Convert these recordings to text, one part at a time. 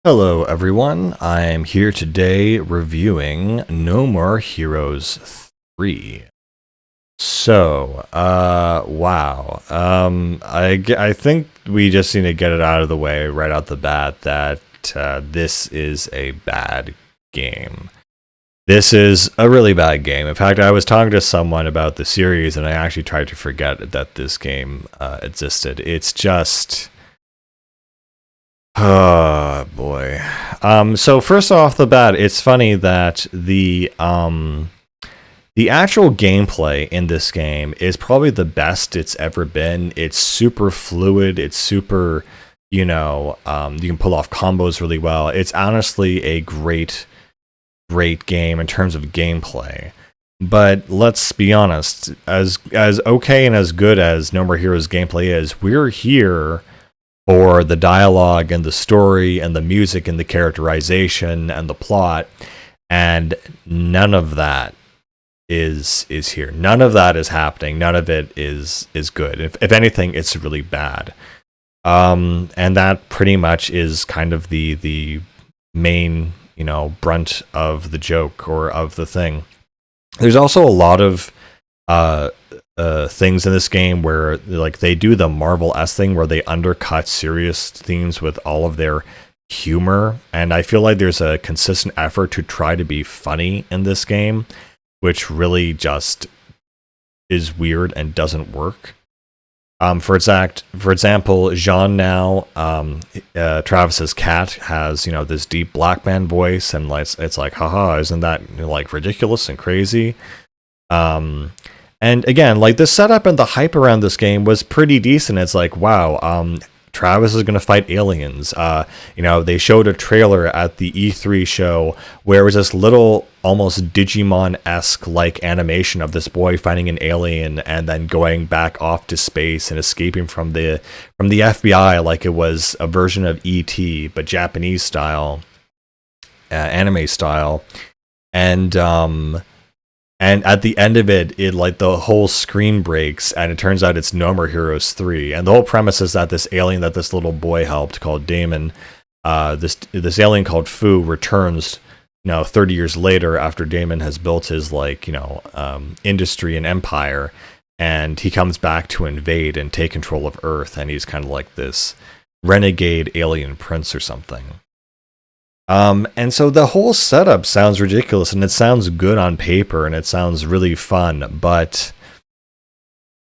Hello, everyone. I'm here today reviewing No More Heroes 3. Wow. I think we just need to get it out of the way right out the bat that this is a bad game. This is a really bad game. In fact, I was talking to someone about the series and I actually tried to forget that this game existed. It's just. Oh boy. So first off the bat, it's funny that the actual gameplay in this game is probably the best it's ever been. It's super fluid. It's super, you can pull off combos really well. It's honestly a great game in terms of gameplay. But let's be honest, as okay and as good as No More Heroes gameplay is, we're here for the dialogue and the story and the music and the characterization and the plot, and none of that is here. None of that is happening. None of it is good. If anything, it's really bad. And that pretty much is kind of the main brunt of the joke or of the thing. There's also a lot of things in this game where like they do the Marvel-esque thing where they undercut serious themes with all of their humor, and I feel like there's a consistent effort to try to be funny in this game, which really just is weird and doesn't work. For example, Jean now, Travis's cat has this deep black man voice, and it's like, haha, isn't that like ridiculous and crazy? And again, like the setup and the hype around this game was pretty decent. It's like, wow, Travis is going to fight aliens. They showed a trailer at the E3 show where it was this little, almost Digimon-esque like animation of this boy fighting an alien and then going back off to space and escaping from the FBI like it was a version of E.T. but Japanese style, anime style, and at the end of it, like the whole screen breaks, and it turns out it's No More Heroes 3. And the whole premise is that this alien that this little boy helped, called Damon, this alien called Fu, returns 30 years later after Damon has built his industry and empire, and he comes back to invade and take control of Earth, and he's kind of like this renegade alien prince or something. And so the whole setup sounds ridiculous, and it sounds good on paper, and it sounds really fun, but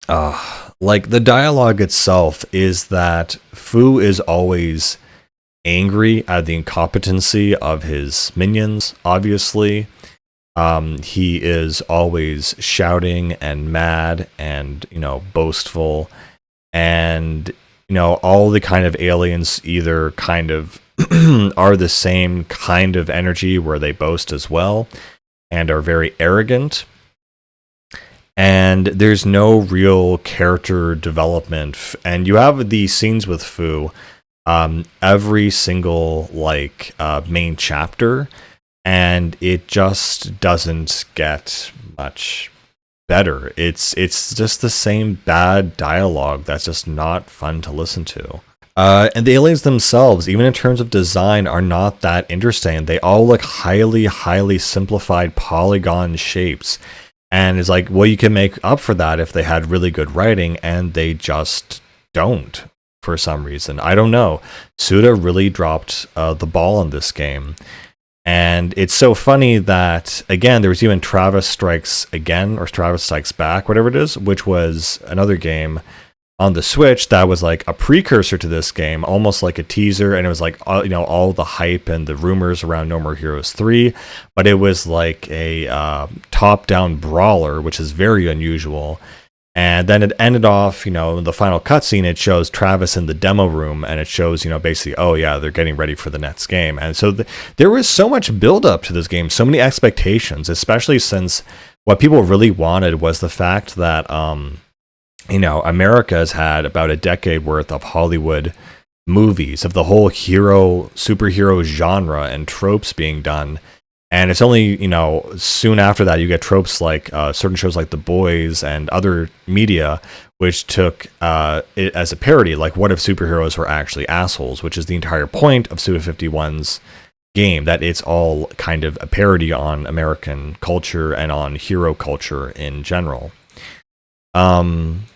like the dialogue itself is that Fu is always angry at the incompetency of his minions, obviously. He is always shouting and mad and, boastful, and, all the kind of aliens either kind of are the same kind of energy where they boast as well and are very arrogant, and there's no real character development. And you have these scenes with Fu every single main chapter, and it just doesn't get much better. It's just the same bad dialogue that's just not fun to listen to. And the aliens themselves, even in terms of design, are not that interesting. They all look highly, highly simplified polygon shapes. And it's like, well, you can make up for that if they had really good writing, and they just don't for some reason. I don't know. Suda really dropped the ball in this game. And it's so funny that, again, there was even Travis Strikes Again, or Travis Strikes Back, whatever it is, which was another game on the Switch that was like a precursor to this game, almost like a teaser, and it was like all the hype and the rumors around No More Heroes 3, but it was like a top-down brawler, which is very unusual. And then it ended off, in the final cutscene, it shows Travis in the demo room, and it shows, basically, oh yeah, they're getting ready for the next game. And so there was so much build-up to this game, so many expectations, especially since what people really wanted was the fact that America has had about a decade worth of Hollywood movies, of the whole superhero genre and tropes being done. And it's only, soon after that you get tropes like certain shows like The Boys and other media, which took it as a parody. Like, what if superheroes were actually assholes? Which is the entire point of Suda 51's game, that it's all kind of a parody on American culture and on hero culture in general. And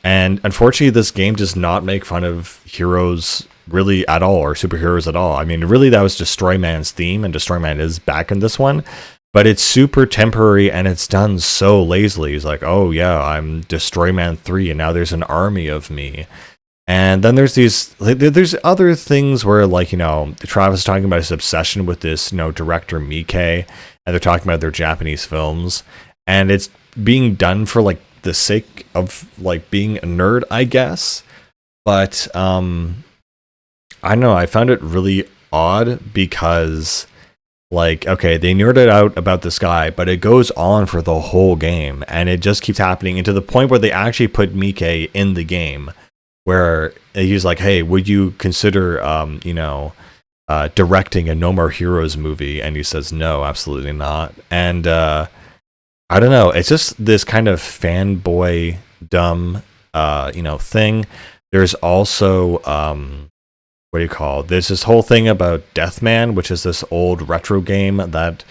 unfortunately, this game does not make fun of heroes really at all, or superheroes at all. I mean, really, that was Destroy Man's theme, and Destroy Man is back in this one, but it's super temporary and it's done so lazily. It's like, oh yeah, I'm Destroy Man 3, and now there's an army of me. And then there's other things where, like, Travis is talking about his obsession with this, director Miike, and they're talking about their Japanese films, and it's being done for like the sake of like being a nerd, I guess. But I don't know, I found it really odd because, like, okay, they nerded out about this guy, but it goes on for the whole game, and it just keeps happening, and to the point where they actually put Miike in the game, where he's like, hey, would you consider directing a No More Heroes movie? And he says, no, absolutely not. And I don't know, it's just this kind of fanboy dumb thing. There's also there's this whole thing about Deathman, which is this old retro game that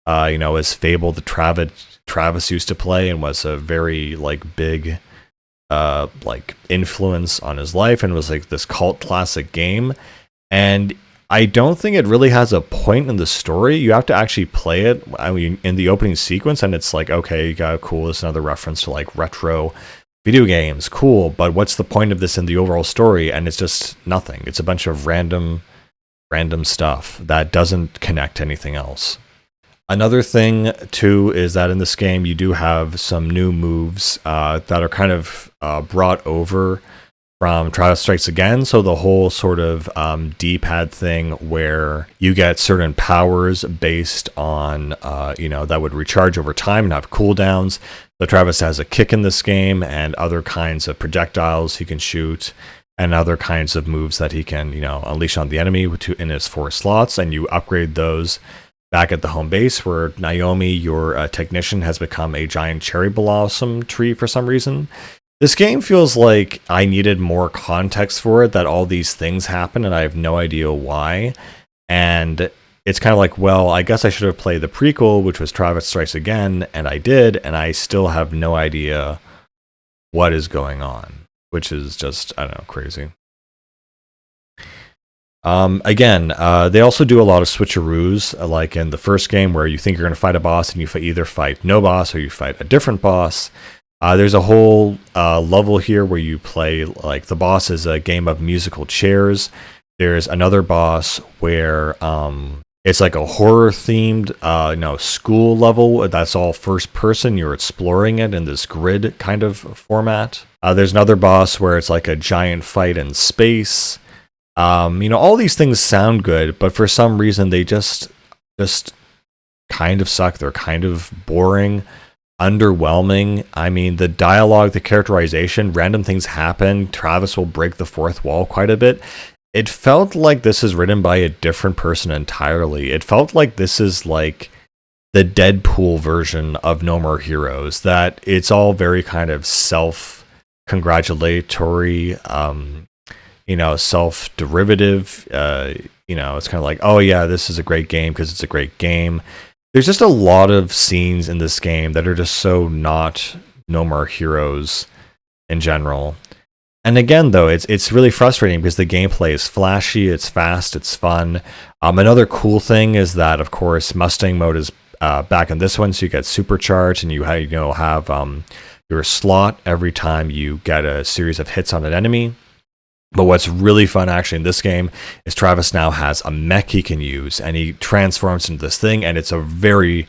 is Fable that Travis used to play, and was a very like big influence on his life, and was like this cult classic game. And I don't think it really has a point in the story. You have to actually play it, I mean, in the opening sequence, and it's like, okay, you got cool, it's another reference to like retro video games, cool, but what's the point of this in the overall story? And it's just nothing. It's a bunch of random stuff that doesn't connect to anything else. Another thing too is that in this game you do have some new moves that are kind of brought over from Travis Strikes Again. So the whole sort of D-pad thing where you get certain powers based on, that would recharge over time and have cooldowns. So Travis has a kick in this game, and other kinds of projectiles he can shoot, and other kinds of moves that he can, unleash on the enemy in his 4 slots, and you upgrade those back at the home base, where Naomi, your technician, has become a giant cherry blossom tree for some reason. This game feels like I needed more context for it, that all these things happen and I have no idea why. And it's kind of like, well, I guess I should have played the prequel, which was Travis Strikes Again, and I did, and I still have no idea what is going on, which is just, I don't know, crazy. Again, they also do a lot of switcheroos, like in the first game where you think you're going to fight a boss and you either fight no boss or you fight a different boss. There's a whole level here where you play, like, the boss is a game of musical chairs. There's another boss where it's like a horror-themed school level that's all first person. You're exploring it in this grid kind of format. There's another boss where it's like a giant fight in space. All these things sound good, but for some reason they just kind of suck. They're kind of boring, underwhelming. I mean, the dialogue, the characterization, random things happen. Travis will break the fourth wall quite a bit. It felt like this is written by a different person entirely. It felt like this is like the Deadpool version of No More Heroes, that it's all very kind of self-congratulatory, self-derivative. It's kind of like, oh yeah, this is a great game because it's a great game. There's just a lot of scenes in this game that are just so not No More Heroes in general. And again, though, it's really frustrating because the gameplay is flashy, it's fast, it's fun. Another cool thing is that, of course, Mustang mode is back in this one, so you get supercharged, and you have your slot every time you get a series of hits on an enemy. But what's really fun actually in this game is Travis now has a mech he can use, and he transforms into this thing, and it's a very,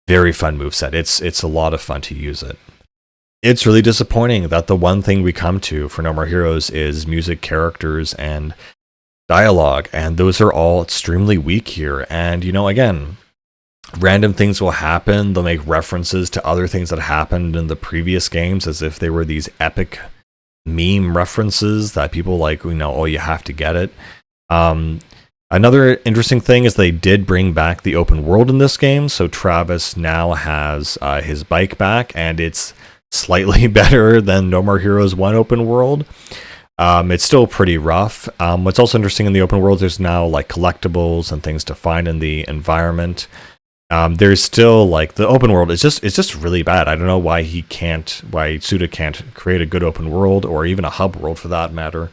very fun moveset. It's a lot of fun to use it. It's really disappointing that the one thing we come to for No More Heroes is music, characters, and dialogue, and those are all extremely weak here. And, again, random things will happen. They'll make references to other things that happened in the previous games as if they were these epic meme references that people like, oh, you have to get it. Another interesting thing is they did bring back the open world in this game, so Travis now has his bike back, and it's slightly better than No More Heroes 1 open world. It's still pretty rough. What's also interesting in the open world, there's now like collectibles and things to find in the environment. There's still like the open world it's just really bad. I don't know why Suda can't create a good open world, or even a hub world for that matter,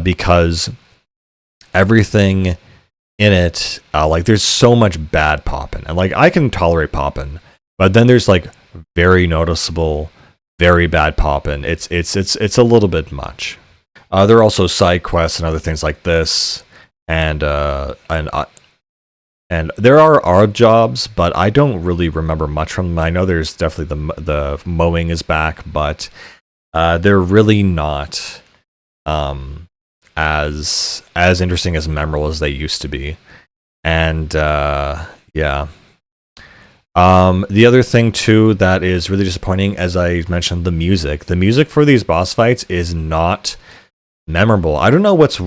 because everything in it, like there's so much bad poppin', and like I can tolerate poppin', but then there's like very noticeable, very bad poppin'. It's a little bit much. There are also side quests and other things like this, and there are odd jobs, but I don't really remember much from them. I know there's definitely the mowing is back, but they're really not as interesting, as memorable as they used to be. And yeah. The other thing too that is really disappointing, as I mentioned, the music for these boss fights is not memorable. I don't know what's up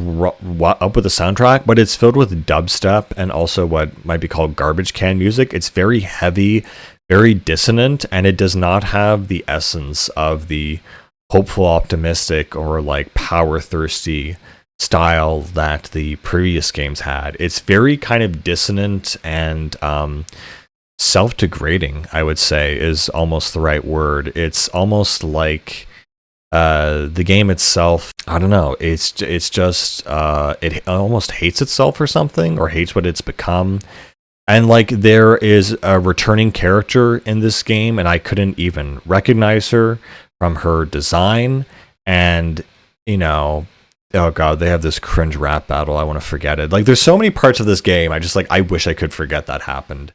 with the soundtrack, but it's filled with dubstep and also what might be called garbage can music. It's very heavy, very dissonant, and it does not have the essence of the hopeful, optimistic, or like power thirsty style that the previous games had. It's very kind of dissonant and self-degrading, I would say, is almost the right word. It's almost like the game itself, I don't know, it's just it almost hates itself or something, or hates what it's become. And like there is a returning character in this game, and I couldn't even recognize her from her design. And you know, oh god, they have this cringe rap battle, I want to forget it. Like there's so many parts of this game I wish I could forget that happened.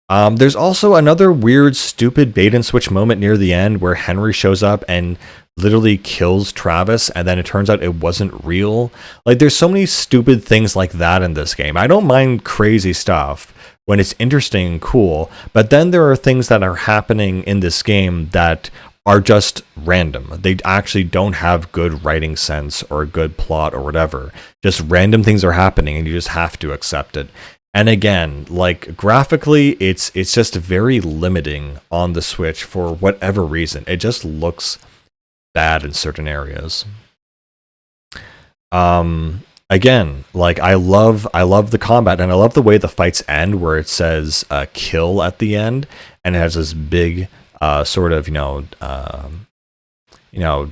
There's also another weird, stupid bait and switch moment near the end where Henry shows up and literally kills Travis, and then it turns out it wasn't real. Like, there's so many stupid things like that in this game. I don't mind crazy stuff when it's interesting and cool, but then there are things that are happening in this game that are just random. They actually don't have good writing sense or good plot or whatever. Just random things are happening, and you just have to accept it. And again, like graphically, it's just very limiting on the Switch for whatever reason. It just looks bad in certain areas. Again, like I love the combat, and I love the way the fights end, where it says kill at the end, and it has this big sort of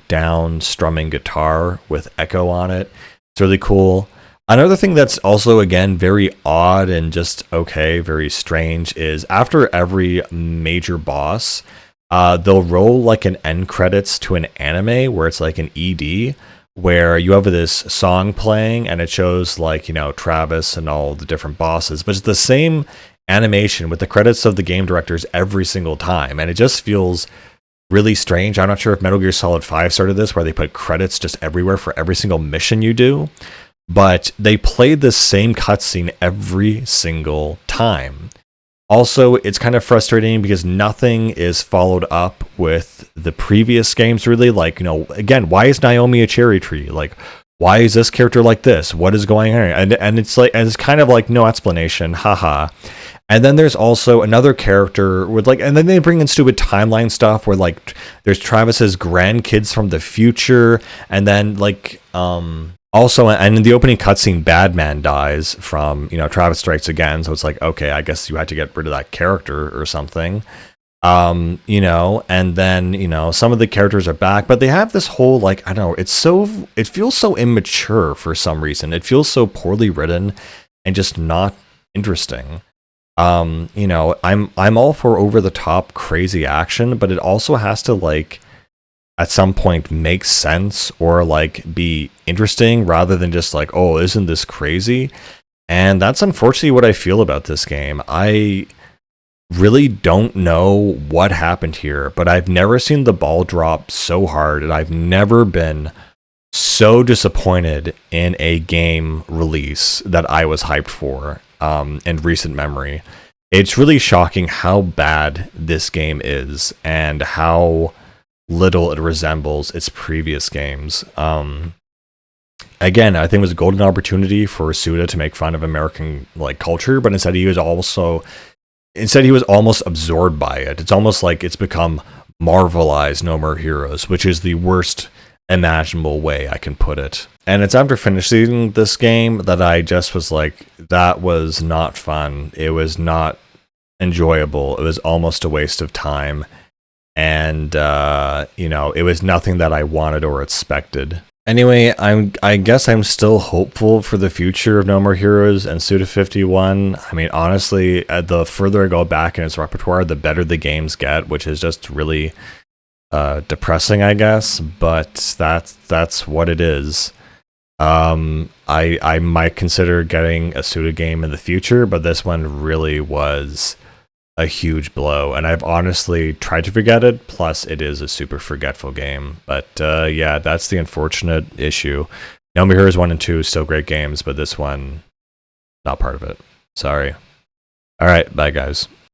down strumming guitar with echo on it. It's really cool. Another thing that's also, again, very odd and just very strange is after every major boss, they'll roll like an end credits to an anime where it's like an ED, where you have this song playing and it shows like, Travis and all the different bosses, but it's the same animation with the credits of the game directors every single time. And it just feels really strange. I'm not sure if Metal Gear Solid 5 started this, where they put credits just everywhere for every single mission you do. But they played the same cutscene every single time. Also, it's kind of frustrating because nothing is followed up with the previous games, really. Like, again, why is Naomi a cherry tree? Like, why is this character like this? What is going on? And it's like, and it's kind of like no explanation, haha. And then there's also another character with and then they bring in stupid timeline stuff where like there's Travis's grandkids from the future, and then also, and in the opening cutscene, Badman dies from, Travis Strikes Again. So it's like, okay, I guess you had to get rid of that character or something. And then, some of the characters are back, but they have this whole, I don't know, it feels so immature for some reason. It feels so poorly written and just not interesting. I'm all for over the top crazy action, but it also has to at some point make sense or be interesting rather than just oh, isn't this crazy? And that's unfortunately what I feel about this game. I really don't know what happened here, but I've never seen the ball drop so hard, and I've never been so disappointed in a game release that I was hyped for in recent memory. It's really shocking how bad this game is and how little it resembles its previous games. again, I think it was a golden opportunity for Suda to make fun of American like culture, but instead he was almost absorbed by it. It's almost like it's become Marvelized No More Heroes, which is the worst imaginable way I can put it. And it's after finishing this game that I just was like, that was not fun. It was not enjoyable. It was almost a waste of time. And, it was nothing that I wanted or expected. Anyway, I guess I'm still hopeful for the future of No More Heroes and Suda51. I mean, honestly, the further I go back in its repertoire, the better the games get, which is just really depressing, I guess. But that's what it is. I might consider getting a Suda game in the future, but this one really was a huge blow, and I've honestly tried to forget it. Plus, it is a super forgetful game. But yeah, that's the unfortunate issue. No More Heroes 1 and 2 still great games, but this one, not part of it. Sorry. All right, bye guys.